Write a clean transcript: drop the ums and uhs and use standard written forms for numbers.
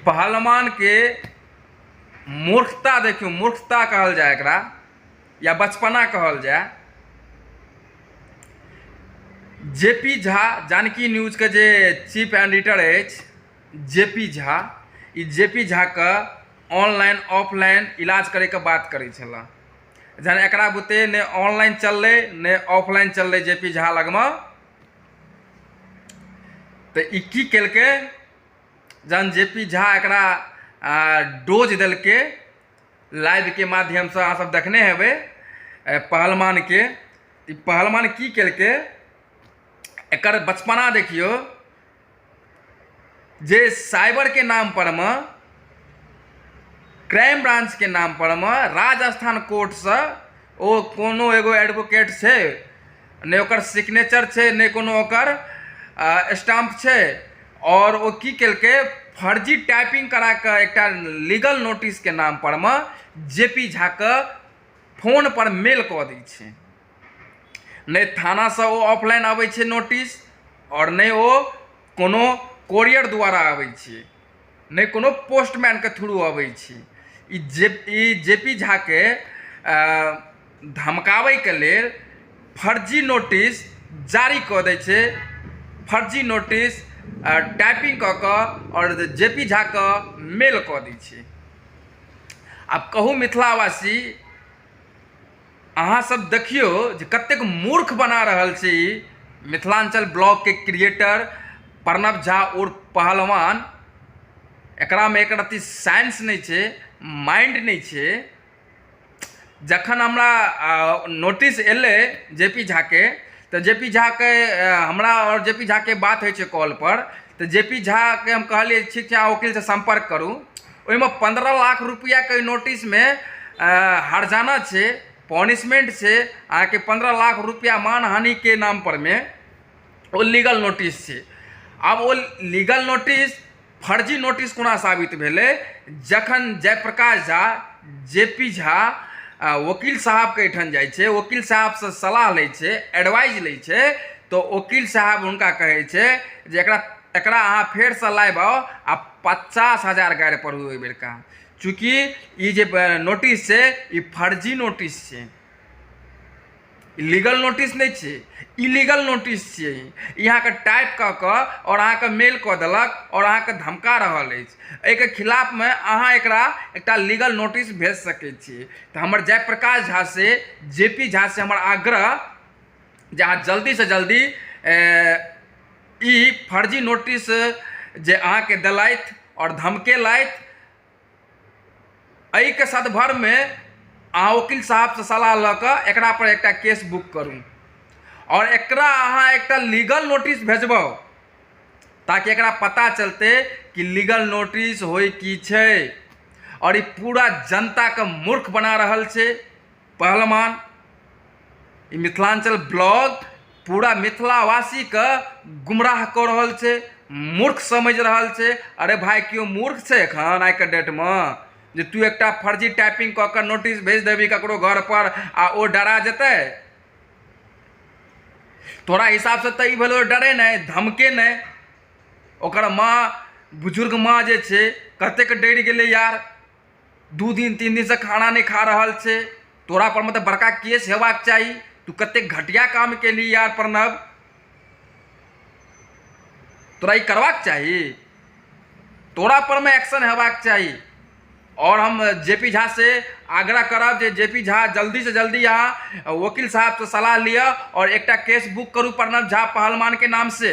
पहलवान के मूर्खता देखियो, मूर्खता कहल जाए एकरा या बचपना कहल जाए। जेपी झा जानकी न्यूज के जे चीफ एडिटर अछि जेपी झा, ई जेपी झा के ऑनलाइन ऑफलाइन इलाज करे के बात करै छला। जहन एकरा बुते ने ऑनलाइन चललै ने ऑफलाइन चललै जेपी झा लगमे, तो ई की केलकै, जहन जेपी झा एकरा डोज देलकै, लाइव के माध्यम से अहाँ सब देखने हेबै पहलवान के, पहलवान की केलकै, एकर बचपना देखियो। जे साइबर के नाम पर में, क्राइम ब्रांच के नाम पर में राजस्थान कोर्ट से ओ कोनो एगो एडवोकेट छै, ने ओकर सिग्नेचर छै, ने कोनो ओकर स्टाम्प छै, और वो की केलकै, फर्जी टाइपिंग करा के एकटा लीगल नोटिस के नाम पर में जेपी झा के फोन पर मेल कऽ दै छै। नहीं थाना से वो ऑफलाइन आबै छै नोटिस, और नहीं वो कोनो कोरियर द्वारा आबै छै, नहीं कोनो पोस्टमैन के थ्रू आबै छै। ई जेपी झा के धमकाबै के लेल फर्जी नोटिस जारी कऽ दै छै, फर्जी नोटिस टाइपिंग कऽ कऽ और जेपी झा के मेल कऽ दै छै। आब कहू मिथिलावासी, अहाँ सब देखियो जे कतेक मूर्ख बना रहल छै ई मिथिलांचल ब्लॉग के क्रिएटर प्रणव झा और पहलवान। एकरा में एक रत्ती साइंस नहीं छै, माइंड नहीं छै। जखन हमरा नोटिस एलै जेपी झा के, तो जेपी झा के हमरा और जेपी झा के बात होइ छै कॉल पर, तो जेपी झा के हम कहलिए ठीक छै, वकील से संपर्क करूँ। ओहिमे 15 लाख रुपया के नोटिस में हर्जाना छै, पनिशमेंट छै, अहाँके 15 लाख रुपया मानहानि के नाम पर में वो लीगल नोटिस छै। अब वो लीगल नोटिस फर्जी नोटिस कोना साबित भेलै, जखन जयप्रकाश झा जेपी झा वकील साहब के एहिठाम जाइ छै, वकील साहब से सलाह लै छै, एडवाइज लै छै, तो वकील साहब हुनका कहै छै जे एकरा अहाँ फेर से लाइव आओ आ 50,000 गाड़ि पढ़ू एहि बेरका, चूँकि ई जे नोटिस छै ई फर्जी नोटिस छै, लीगल नोटिस नहीं छै, इलीगल नोटिस छै। यहाँ के टाइप कऽ कऽ और अहाँ के मेल कऽ देलक और अहाँ के धमका रहल अछि। एहि के खिलाफ में अहाँ एकरा एकटा लीगल नोटिस भेज सकै छियै। तो हमर जयप्रकाश झा से, जेपी झा से हमर आग्रह जे अहाँ जल्दी से जल्दी ई फर्जी नोटिस जे अहाँ के देलथि और धमकेलथि, एहि के सदभर में अहाँ वकील साहब से सलाह लऽ कऽ एकरा पर एकटा केस बुक करू और एकरा अहाँ एकटा लीगल नोटिस भेजबौ, ताकि एकरा पता चलते कि लीगल नोटिस होय की छै। और ई पूरा जनता के मूर्ख बना रहल छै पहलवान। ई मिथिलांचल ब्लॉग पूरा मिथिलावासी के गुमराह कऽ रहल छै, मूर्ख समझ रहल छै। अरे भाई, क्यों मूर्ख छै एखन आइ के डेट में जे तू एकटा फर्जी टाइपिंग कऽ के नोटिस भेज देबी ककरो घर पर आ ओ डरा जेतै? तोरा हिसाब से तो ई भेलो डरे नहीं, धमके नहीं। ओकर माँ, बुजुर्ग माँ जे छै कतेक डरि गेलै यार, 2 दिन 3 दिन से खाना नहीं खा रहल छै। तोरा पर में तो बड़का केस हेबाक चाही। तू कतेक घटिया काम केली यार प्रणव, तोरा ई करबाक चाही, तोरा पर में एक्शन हेबाक चाही। और हम जेपी झा से आग्रह करब जे जेपी झा जल्दी से जल्दी यहाँ वकील साहब से सलाह लिया और एकटा केस बुक करू प्रणव झा पहलवान के नाम से।